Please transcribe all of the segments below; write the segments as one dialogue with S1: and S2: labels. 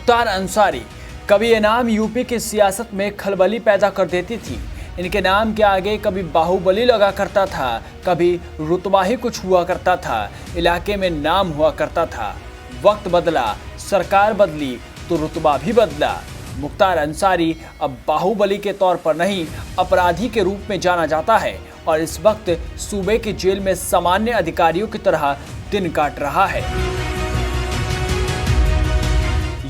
S1: मुख्तार अंसारी। कभी ये नाम यूपी की सियासत में खलबली पैदा कर देती थी। इनके नाम के आगे कभी बाहुबली लगा करता था, कभी रुतबा ही कुछ हुआ करता था, इलाके में नाम हुआ करता था। वक्त बदला, सरकार बदली तो रुतबा भी बदला। मुख्तार अंसारी अब बाहुबली के तौर पर नहीं, अपराधी के रूप में जाना जाता है और इस वक्त सूबे की जेल में सामान्य अधिकारियों की तरह दिन काट रहा है।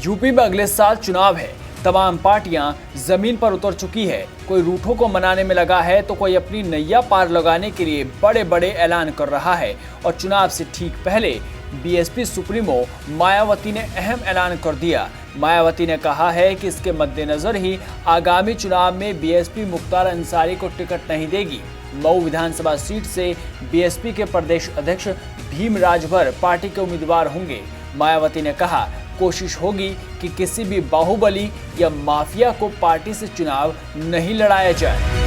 S1: यूपी में अगले साल चुनाव है। तमाम पार्टियां जमीन पर उतर चुकी है। कोई रूठों को मनाने में लगा है तो कोई अपनी नैया पार लगाने के लिए बड़े बड़े ऐलान कर रहा है। और चुनाव से ठीक पहले बीएसपी सुप्रीमो मायावती ने अहम ऐलान कर दिया। मायावती ने कहा है कि इसके मद्देनजर ही आगामी चुनाव में बीएसपी मुख्तार अंसारी को टिकट नहीं देगी। मऊ विधानसभा सीट से बीएसपी के प्रदेश अध्यक्ष भीम राजभर पार्टी के उम्मीदवार होंगे। मायावती ने कहा, कोशिश होगी कि किसी भी बाहुबली या माफिया को पार्टी से चुनाव नहीं लड़ाया जाए।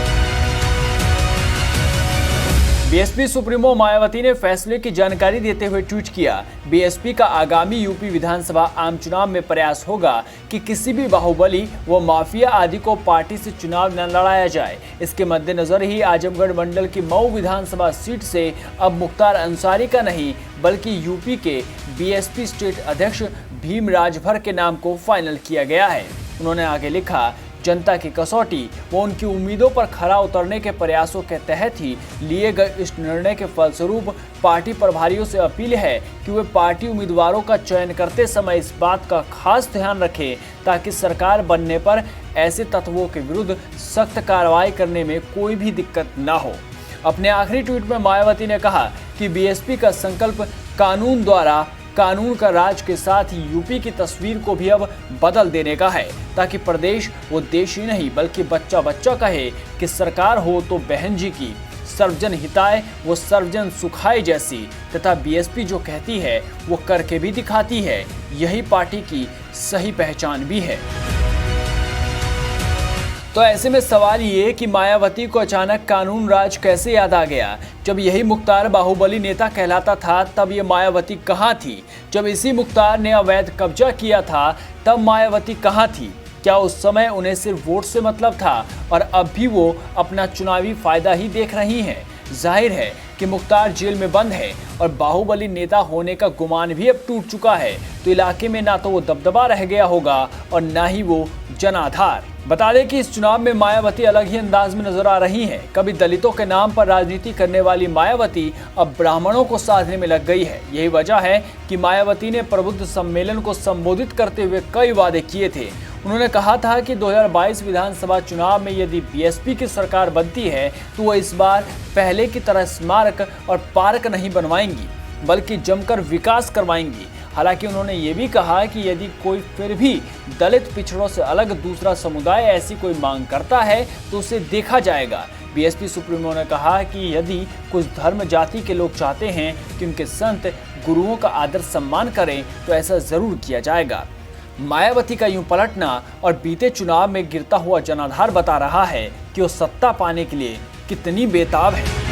S1: बीएसपी सुप्रीमो मायावती ने फैसले की जानकारी देते हुए ट्वीट किया, बीएसपी का आगामी यूपी विधानसभा आम चुनाव में प्रयास होगा कि किसी भी बाहुबली व माफिया आदि को पार्टी से चुनाव न लड़ाया जाए। इसके मद्देनजर ही आजमगढ़ मंडल की मऊ विधानसभा सीट से अब मुख्तार अंसारी का नहीं बल्कि यूपी के बीएसपी स्टेट अध्यक्ष भीम राजभर के नाम को फाइनल किया गया है। उन्होंने आगे लिखा, जनता की कसौटी व उनकी उम्मीदों पर खरा उतरने के प्रयासों के तहत ही लिए गए इस निर्णय के फलस्वरूप पार्टी प्रभारियों से अपील है कि वे पार्टी उम्मीदवारों का चयन करते समय इस बात का खास ध्यान रखें ताकि सरकार बनने पर ऐसे तत्वों के विरुद्ध सख्त कार्रवाई करने में कोई भी दिक्कत न हो। अपने आखिरी ट्वीट में मायावती ने कहा कि बीएसपी का संकल्प कानून द्वारा कानून का राज के साथ ही यूपी की तस्वीर को भी अब बदल देने का है ताकि प्रदेश वो देश ही नहीं बल्कि बच्चा बच्चा कहे कि सरकार हो तो बहन जी की, सर्वजन हिताय वो सर्वजन सुखाय जैसी, तथा बीएसपी जो कहती है वो करके भी दिखाती है। यही पार्टी की सही पहचान भी है। तो ऐसे में सवाल ये कि मायावती को अचानक कानून राज कैसे याद आ गया? जब यही मुख्तार बाहुबली नेता कहलाता था तब ये मायावती कहाँ थी? जब इसी मुख्तार ने अवैध कब्जा किया था तब मायावती कहाँ थी? क्या उस समय उन्हें सिर्फ वोट से मतलब था और अब भी वो अपना चुनावी फायदा ही देख रही हैं? जाहिर है कि मुख्तार जेल में बंद है और बाहुबली नेता होने का गुमान भी अब टूट चुका है, तो इलाके में ना तो वो दबदबा रह गया होगा और ना ही वो जनाधार। बता दें कि इस चुनाव में मायावती अलग ही अंदाज में नजर आ रही हैं। कभी दलितों के नाम पर राजनीति करने वाली मायावती अब ब्राह्मणों को साधने में लग गई है। यही वजह है कि मायावती ने प्रबुद्ध सम्मेलन को संबोधित करते हुए कई वादे किए थे। उन्होंने कहा था कि 2022 विधानसभा चुनाव में यदि बीएसपी की सरकार बनती है तो वो इस बार पहले की तरह स्मारक और पार्क नहीं बनवाएंगी बल्कि जमकर विकास करवाएंगी। हालांकि उन्होंने ये भी कहा कि यदि कोई फिर भी दलित पिछड़ों से अलग दूसरा समुदाय ऐसी कोई मांग करता है तो उसे देखा जाएगा। बीएसपी सुप्रीमो ने कहा कि यदि कुछ धर्म जाति के लोग चाहते हैं कि उनके संत गुरुओं का आदर सम्मान करें तो ऐसा जरूर किया जाएगा। मायावती का यूं पलटना और बीते चुनाव में गिरता हुआ जनाधार बता रहा है कि वो सत्ता पाने के लिए कितनी बेताब है।